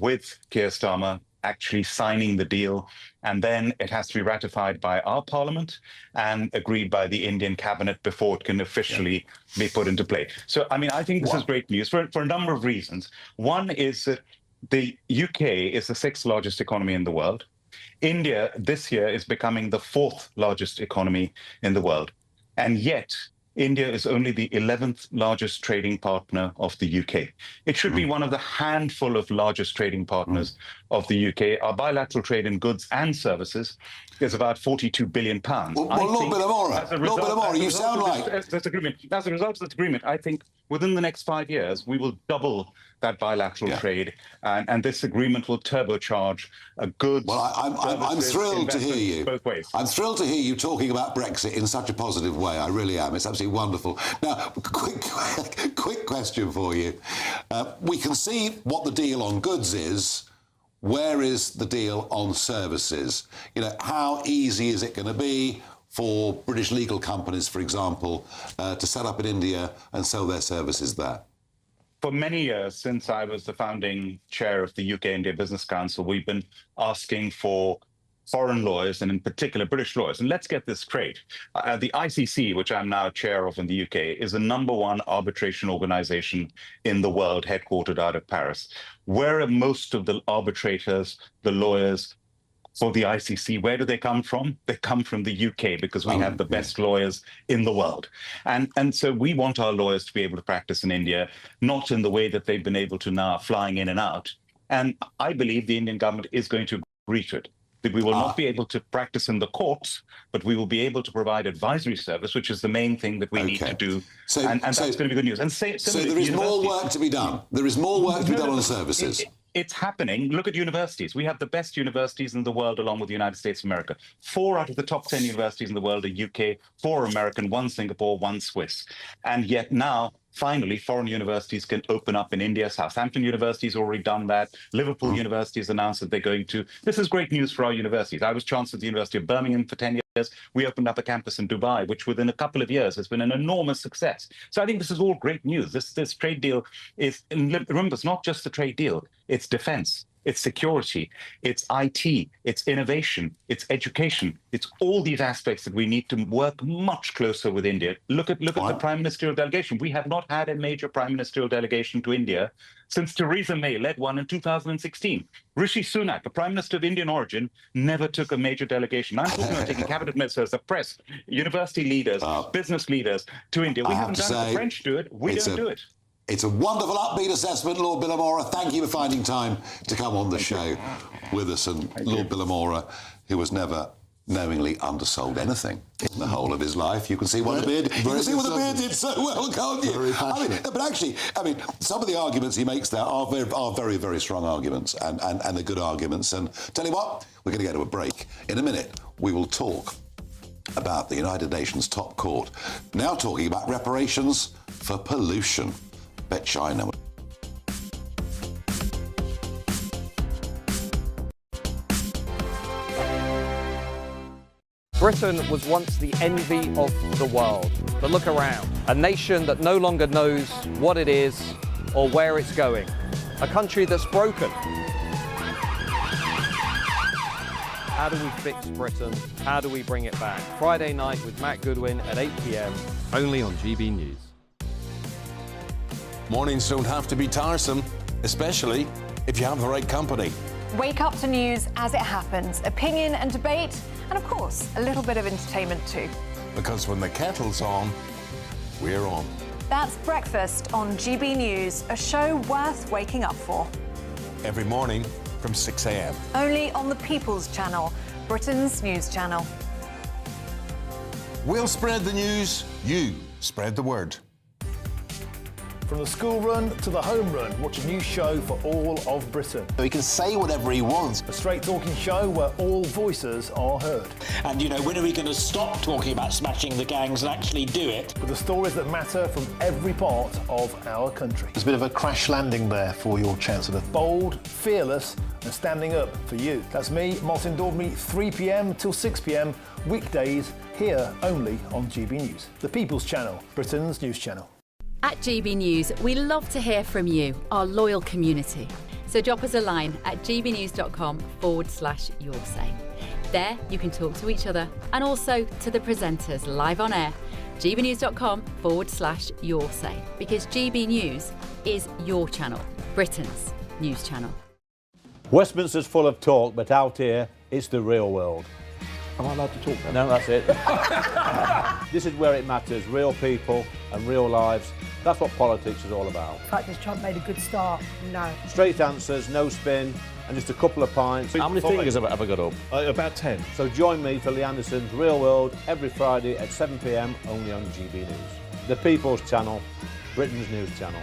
with Keir Starmer actually signing the deal. And then it has to be ratified by our parliament and agreed by the Indian cabinet before it can officially be put into play. So, I mean, I think this is great news for a number of reasons. One is that the UK is the 6th largest economy in the world. India this year is becoming the 4th largest economy in the world. And yet, India is only the 11th largest trading partner of the UK. It should be one of the handful of largest trading partners of the UK. Our bilateral trade in goods and services is about £42 billion. Well, Lord Billamore, you sound like... As a result of this agreement, I think within the next 5 years, we will double that bilateral trade, and this agreement will turbocharge goods. Well, I'm thrilled to hear you. Both ways. I'm thrilled to hear you talking about Brexit in such a positive way. I really am. It's absolutely wonderful. Now, quick question for you. We can see what the deal on goods is. Where is the deal on services? You know, how easy is it going to be for British legal companies, for example, to set up in India and sell their services there? For many years, since I was the founding chair of the UK-India Business Council, we've been asking for foreign lawyers, and in particular British lawyers. And let's get this straight. The ICC, which I'm now chair of in the UK, is the #1 arbitration organization in the world, headquartered out of Paris. Where are most of the arbitrators, the lawyers for the ICC? Where do they come from? They come from the UK, because we have the best lawyers in the world. And so we want our lawyers to be able to practice in India, not in the way that they've been able to now, flying in and out. And I believe the Indian government is going to agree to it. That we will not be able to practice in the courts, but we will be able to provide advisory service, which is the main thing that we need to do. And that's going to be good news. And so there is more work to be done. There is more work to be done on services. It's happening. Look at universities. We have the best universities in the world, along with the United States of America. 4 out of the top 10 universities in the world are UK, 4 American, 1 Singapore, 1 Swiss. And yet now, finally, foreign universities can open up in India. Southampton University has already done that. Liverpool University has announced that they're going to. This is great news for our universities. I was chancellor of the University of Birmingham for 10 years. We opened up a campus in Dubai, which within a couple of years has been an enormous success. So I think this is all great news. This trade deal is, and remember, it's not just the trade deal. It's defense, it's security, it's IT, it's innovation, it's education. It's all these aspects that we need to work much closer with India. Look at the prime ministerial delegation. We have not had a major prime ministerial delegation to India since Theresa May led one in 2016. Rishi Sunak, the prime minister of Indian origin, never took a major delegation. I'm talking about taking cabinet ministers, the press, university leaders, business leaders to India. We haven't done it. The French do it. We don't do it. It's a wonderful upbeat assessment, Lord Billamora. Thank you for finding time to come on the show with us. And Lord Billamora, who was never knowingly undersold anything in the whole of his life. You can see what the beard did so well, can't you? Very passionate. But actually, some of the arguments he makes there are very, very strong arguments and they're good arguments. And tell you what, we're going to go to a break. In a minute, we will talk about the United Nations top court, now talking about reparations for pollution. Bet China. Britain was once the envy of the world. But look around. A nation that no longer knows what it is or where it's going. A country that's broken. How do we fix Britain? How do we bring it back? Friday night with Matt Goodwin at 8 p.m. Only on GB News. Mornings don't have to be tiresome, especially if you have the right company. Wake up to news as it happens, opinion and debate, and of course, a little bit of entertainment too. Because when the kettle's on, we're on. That's Breakfast on GB News, a show worth waking up for. Every morning from 6 a.m. Only on the People's Channel, Britain's news channel. We'll spread the news, you spread the word. From the school run to the home run, watch a new show for all of Britain. So he can say whatever he wants. A straight talking show where all voices are heard. And, when are we going to stop talking about smashing the gangs and actually do it? With the stories that matter from every part of our country. There's a bit of a crash landing there for your Chancellor. Bold, fearless and standing up for you. That's me, Martin Daubney, 3 p.m. till 6 p.m, weekdays, here only on GB News. The People's Channel, Britain's news channel. At GB News, we love to hear from you, our loyal community. So drop us a line at gbnews.com/your say. There you can talk to each other and also to the presenters live on air. gbnews.com/your say, because GB News is your channel, Britain's news channel. Westminster's full of talk, but out here, it's the real world. Am I allowed to talk then? No, that's it. This is where it matters, real people and real lives. That's what politics is all about. In fact, has Trump made a good start? No. Straight answers, no spin, and just a couple of pints. How many fingers have I got up? About 10. So join me for Lee Anderson's Real World every Friday at 7 p.m, only on GB News. The People's Channel, Britain's news channel.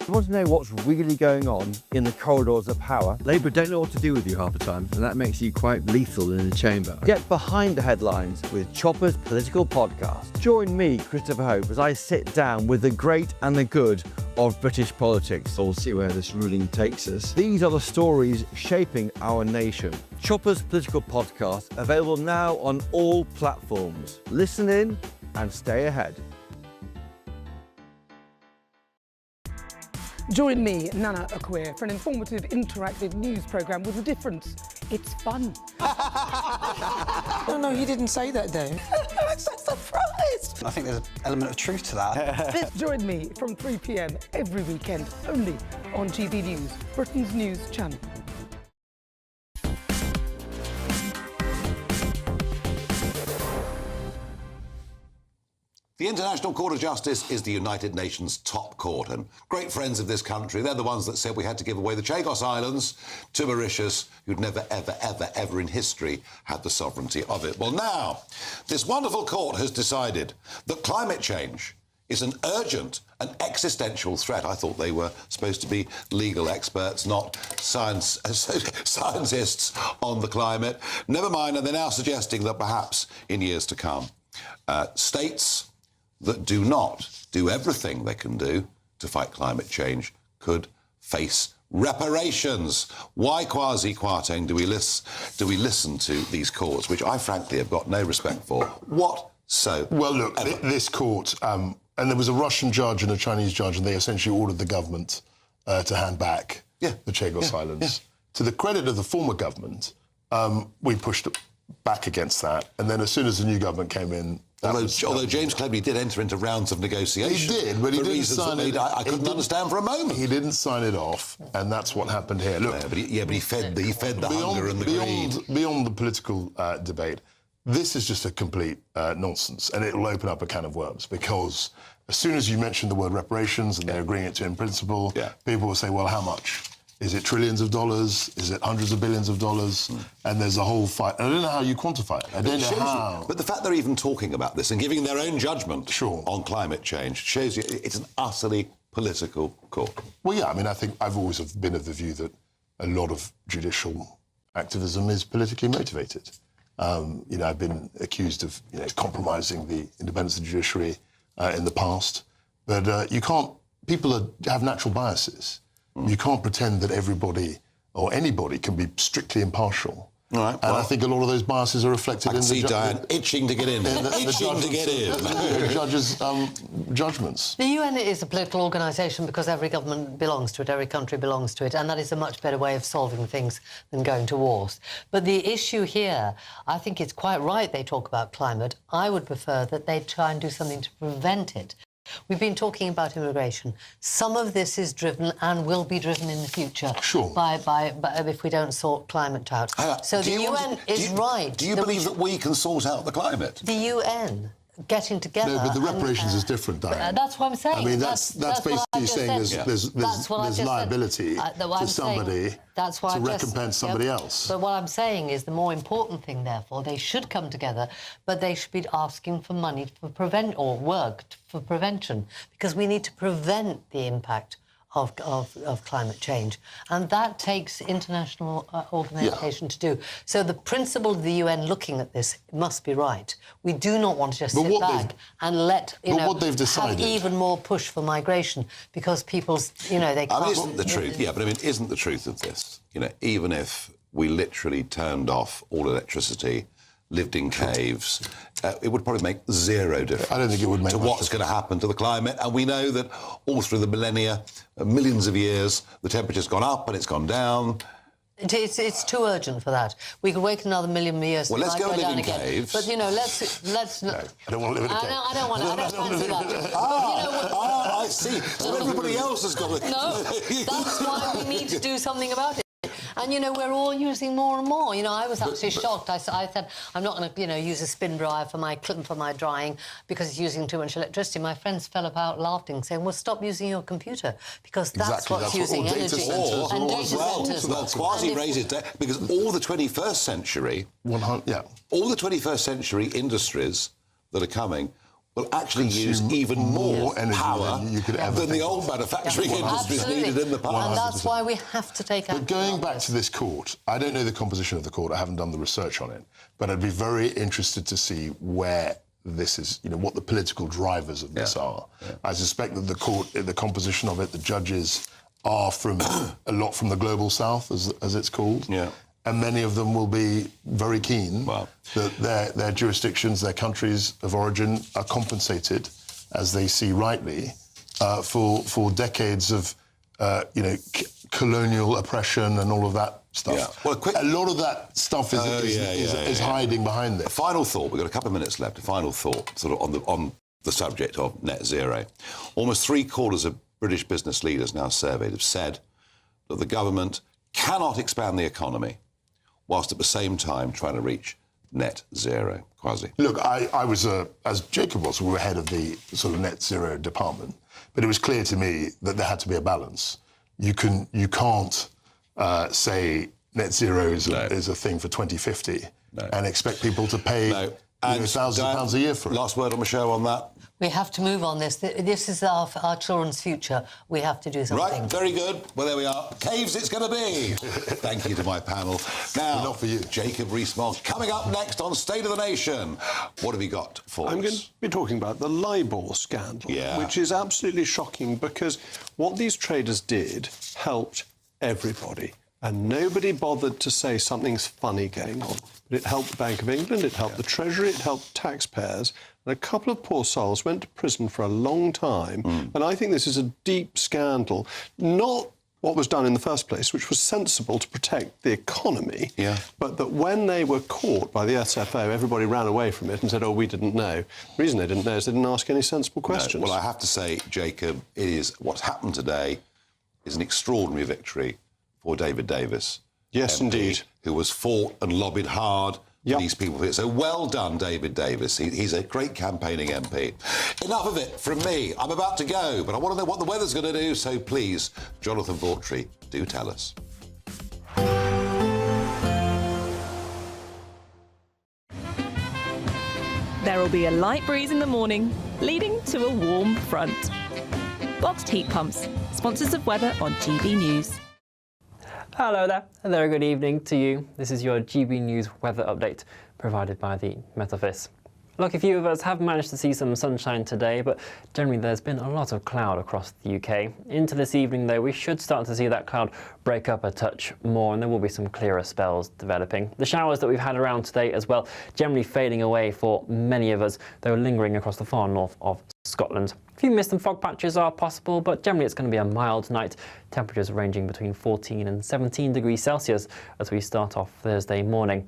You want to know what's really going on in the corridors of power? Labour don't know what to do with you half the time, and that makes you quite lethal in the chamber. Get behind the headlines with Chopper's Political Podcast. Join me, Christopher Hope, as I sit down with the great and the good of British politics. We'll see where this ruling takes us. These are the stories shaping our nation. Chopper's Political Podcast, available now on all platforms. Listen in and stay ahead. Join me, Nana Akweer, for an informative, interactive news programme with a difference. It's fun. No, you didn't say that, Dave. I'm so surprised. I think there's an element of truth to that. Join me from 3 p.m. every weekend, only on GB News, Britain's news channel. The International Court of Justice is the United Nations top court, and great friends of this country, they're the ones that said we had to give away the Chagos Islands to Mauritius, who'd never, ever in history had the sovereignty of it. Well, now, this wonderful court has decided that climate change is an urgent and existential threat. I thought they were supposed to be legal experts, not scientists on the climate. Never mind, and they're now suggesting that perhaps in years to come, states that do not do everything they can do to fight climate change could face reparations. Why, Kwasi Kwarteng, do we listen to these courts, which I frankly have got no respect for? What so? Well, look, this court, and there was a Russian judge and a Chinese judge, and they essentially ordered the government to hand back the Chagos Islands. To the credit of the former government, we pushed back against that, and then as soon as the new government came in, although James Cleverly did enter into rounds of negotiation. He did, but he didn't sign it. I couldn't understand for a moment. He didn't sign it off, and that's what happened here. Look, but he fed the hunger and the greed. Beyond the political debate, this is just a complete nonsense, and it will open up a can of worms, because as soon as you mention the word reparations and they're agreeing it to in principle, people will say, well, how much? Is it trillions of dollars? Is it hundreds of billions of dollars? And there's a whole fight. I don't know how you quantify it. I don't know how. But the fact they're even talking about this and giving their own judgment on climate change shows you it's an utterly political court. Well, yeah, I mean, I think I've always been of the view that a lot of judicial activism is politically motivated. I've been accused of compromising the independence of the judiciary in the past. But you can't... People have natural biases. You can't pretend that everybody or anybody can be strictly impartial. All right, and I think a lot of those biases are reflected in the Diane itching to get in. Itching to get in. The judges' judgments. The UN is a political organisation because every government belongs to it, every country belongs to it, and that is a much better way of solving things than going to wars. But the issue here, I think it's quite right they talk about climate. I would prefer that they try and do something to prevent it. We've been talking about immigration. Some of this is driven and will be driven in the future by if we don't sort climate out. So the UN is right. Do you believe that we can sort out the climate? The UN getting together... No, but the reparations is different, Diane. That's what I'm saying. I mean, that's basically saying there's liability to somebody to recompense somebody else. But what I'm saying is the more important thing, therefore, they should come together, but they should be asking for money for work for prevention, because we need to prevent the impact of climate change. And that takes international organisation to do. So the principle of the UN looking at this must be right. We do not want to just sit back and let, what they've decided, have even more push for migration, because people's, they can't... I mean, isn't the truth, but I mean, isn't the truth of this, even if we literally turned off all electricity, lived in caves, it would probably make zero difference. I don't think it would make to what's going to happen to the climate. And we know that all through the millennia, millions of years, the temperature's gone up and it's gone down. It's too urgent for that. We could wait another million years. Well, let's go live in caves. But let's. No, I don't want to live in a cave. I don't want to. I don't fancy that. I see. So everybody else has got to. No, that's why we need to do something about it. And, we're all using more and more. I was actually shocked. I said, I'm not going to, use a spin dryer for my drying because it's using too much electricity. My friends fell apart laughing, saying, well, stop using your computer, because that's what's using energy. And data centres. Well, Kwasi raises that, because all the 21st century... all the 21st century industries that are coming will actually use even more power than the old manufacturing industries needed in the past. And that's why we have to take action. But going back to this court, I don't know the composition of the court. I haven't done the research on it. But I'd be very interested to see where this is, what the political drivers of this are. I suspect that the court, the composition of it, the judges are from a lot from the global south, as it's called. And many of them will be very keen that their jurisdictions, their countries of origin are compensated, as they see rightly, for decades of, colonial oppression and all of that stuff. Well, a lot of that stuff is hiding behind this. A final thought. We've got a couple of minutes left. A final thought, sort of on the subject of net zero. Almost 3/4 of British business leaders now surveyed have said that the government cannot expand the economy whilst at the same time trying to reach net zero. Kwasi? Look, I was, as Jacob was, we were head of the sort of net zero department, but it was clear to me that there had to be a balance. You can't say net zero is a thing for 2050 and expect people to pay And £1,000 a year for it. Last word on the show on that. We have to move on this. This is our children's future. We have to do something. Right, very good. Well, there we are. Caves it's going to be. Thank you to my panel. Now, not for you. Jacob Rees-Mogg coming up next on State of the Nation. What have you got for us? I'm going to be talking about the LIBOR scandal, which is absolutely shocking because what these traders did helped everybody. And nobody bothered to say something's funny going on. But it helped the Bank of England, it helped the Treasury, it helped taxpayers. And a couple of poor souls went to prison for a long time. And I think this is a deep scandal. Not what was done in the first place, which was sensible to protect the economy, but that when they were caught by the SFO, everybody ran away from it and said, oh, we didn't know. The reason they didn't know is they didn't ask any sensible questions. No. Well, I have to say, Jacob, what's happened today is an extraordinary victory for David Davis. Yes, MP, indeed. Who was fought and lobbied hard for these people. So well done, David Davis. He's a great campaigning MP. Enough of it from me. I'm about to go, but I want to know what the weather's going to do, so please, Jonathan Vaughtry, do tell us. There will be a light breeze in the morning, leading to a warm front. Boxed heat pumps, sponsors of weather on GB News. Hello there, and a very good evening to you. This is your GB News weather update provided by the Met Office. Look, a few of us have managed to see some sunshine today, but generally there's been a lot of cloud across the UK. Into this evening, though, we should start to see that cloud break up a touch more, and there will be some clearer spells developing. The showers that we've had around today as well, generally fading away for many of us, though lingering across the far north of Scotland. A few mist and fog patches are possible, but generally it's going to be a mild night. Temperatures ranging between 14 and 17 degrees Celsius as we start off Thursday morning.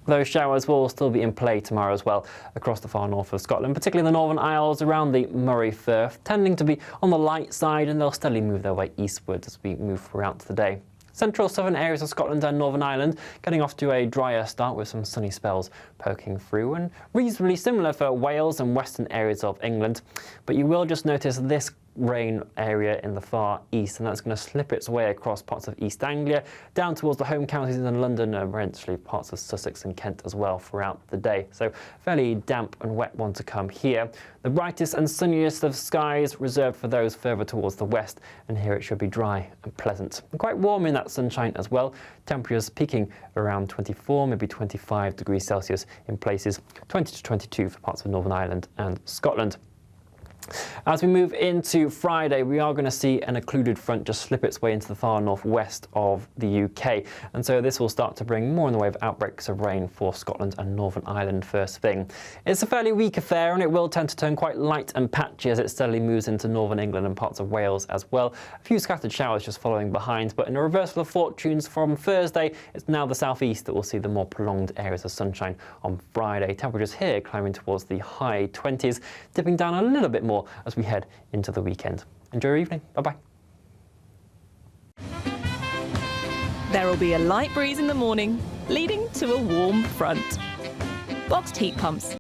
Those showers will still be in play tomorrow as well across the far north of Scotland, particularly in the Northern Isles around the Moray Firth, tending to be on the light side, and they'll steadily move their way eastwards as we move throughout the day. Central southern areas of Scotland and Northern Ireland getting off to a drier start with some sunny spells poking through, and reasonably similar for Wales and western areas of England. But you will just notice this rain area in the far east, and that's going to slip its way across parts of East Anglia, down towards the home counties in London, and eventually parts of Sussex and Kent as well throughout the day. So fairly damp and wet one to come here. The brightest and sunniest of skies reserved for those further towards the west, and here it should be dry and pleasant. And quite warm in that sunshine as well. Temperatures peaking around 24, maybe 25 degrees Celsius in places, 20 to 22 for parts of Northern Ireland and Scotland. As we move into Friday, we are going to see an occluded front just slip its way into the far northwest of the UK, and so this will start to bring more in the way of outbreaks of rain for Scotland and Northern Ireland first thing. It's a fairly weak affair, and it will tend to turn quite light and patchy as it steadily moves into northern England and parts of Wales as well. A few scattered showers just following behind, but in a reversal of fortunes from Thursday, it's now the southeast that will see the more prolonged areas of sunshine on Friday. Temperatures here climbing towards the high 20s, dipping down a little bit more as we head into the weekend. Enjoy your evening. Bye-bye. There will be a light breeze in the morning, leading to a warm front. Boxed heat pumps,